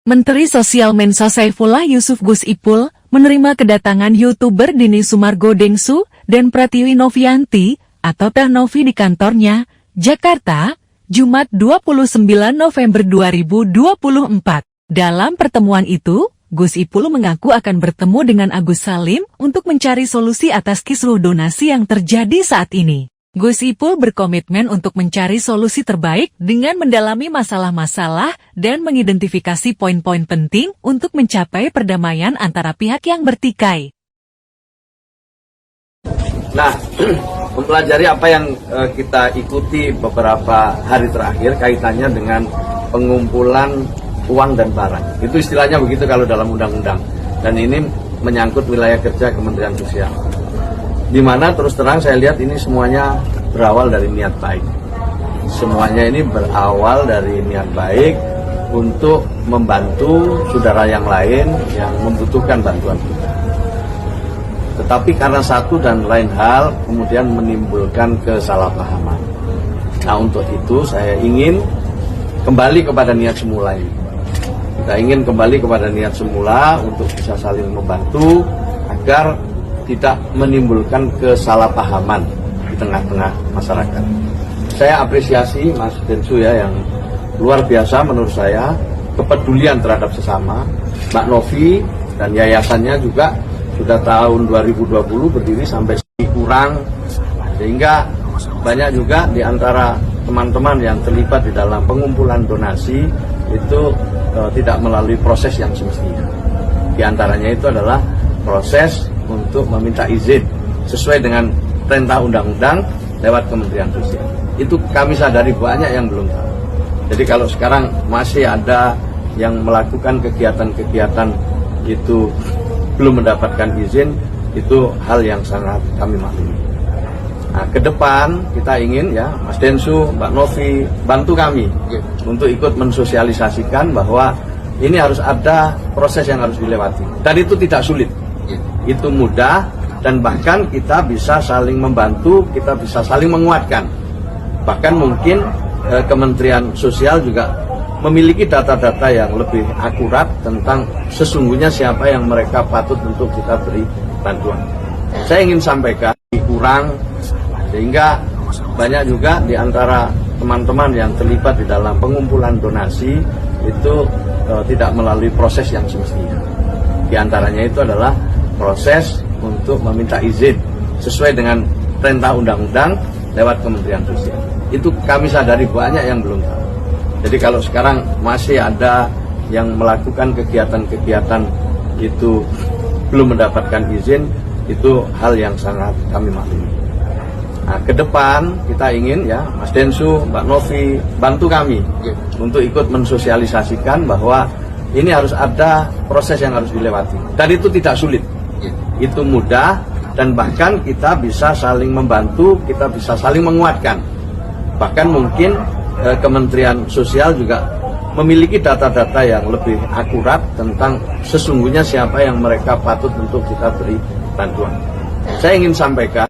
Menteri Sosial Mensa Saifullah Yusuf Gus Ipul menerima kedatangan YouTuber Dini Sumargo Dengsu dan Pratiwi Novianti atau Teh Novi di kantornya, Jakarta, Jumat 29 November 2024. Dalam pertemuan itu, Gus Ipul mengaku akan bertemu dengan Agus Salim untuk mencari solusi atas kisruh donasi yang terjadi saat ini. Gus Ipul berkomitmen untuk mencari solusi terbaik dengan mendalami masalah-masalah dan mengidentifikasi poin-poin penting untuk mencapai perdamaian antara pihak yang bertikai. Nah, mempelajari apa yang kita ikuti beberapa hari terakhir kaitannya dengan pengumpulan uang dan barang. Itu istilahnya begitu kalau dalam undang-undang. Dan ini menyangkut wilayah kerja Kementerian Sosial. Di mana terus terang saya lihat ini semuanya berawal dari niat baik. Semuanya ini berawal dari niat baik untuk membantu saudara yang lain yang membutuhkan bantuan kita. Tetapi karena satu dan lain hal kemudian menimbulkan kesalahpahaman. Nah, untuk itu saya ingin kembali kepada niat semula ini. Kita ingin kembali kepada niat semula untuk bisa saling membantu agar tidak menimbulkan kesalahpahaman di tengah-tengah masyarakat. Saya apresiasi Mas Densu ya yang luar biasa menurut saya, kepedulian terhadap sesama. Mbak Novi dan yayasannya juga sudah tahun 2020 berdiri sampai kurang, sehingga banyak juga di antara teman-teman yang terlibat di dalam pengumpulan donasi itu tidak melalui proses yang semestinya. Di antaranya itu adalah proses untuk meminta izin sesuai dengan perintah undang-undang lewat Kementerian Sosial. Itu kami sadari banyak yang belum tahu. Jadi kalau sekarang masih ada yang melakukan kegiatan-kegiatan itu belum mendapatkan izin, itu hal yang sangat kami maklumi. Nah, ke depan kita ingin ya Mas Densu, Mbak Novi bantu kami untuk ikut mensosialisasikan bahwa ini harus ada proses yang harus dilewati. Dan itu tidak sulit. Itu mudah dan bahkan kita bisa saling membantu, kita bisa saling menguatkan. Bahkan mungkin Kementerian Sosial juga memiliki data-data yang lebih akurat tentang sesungguhnya siapa yang mereka patut untuk kita beri bantuan. Saya ingin sampaikan kurang, sehingga banyak juga di antara teman-teman yang terlibat di dalam pengumpulan donasi itu tidak melalui proses yang semestinya. Di antaranya itu adalah proses untuk meminta izin sesuai dengan perintah undang-undang lewat Kementerian Sosial. Itu kami sadari banyak yang belum tahu. Jadi kalau sekarang masih ada yang melakukan kegiatan-kegiatan itu belum mendapatkan izin, itu hal yang sangat kami maklumi. Nah, ke depan kita ingin ya Mas Densu, Mbak Novi bantu kami untuk ikut mensosialisasikan bahwa ini harus ada proses yang harus dilewati. Dan itu tidak sulit. Itu mudah dan bahkan kita bisa saling membantu, kita bisa saling menguatkan. Bahkan mungkin Kementerian Sosial juga memiliki data-data yang lebih akurat tentang sesungguhnya siapa yang mereka patut untuk kita beri bantuan. Saya ingin sampaikan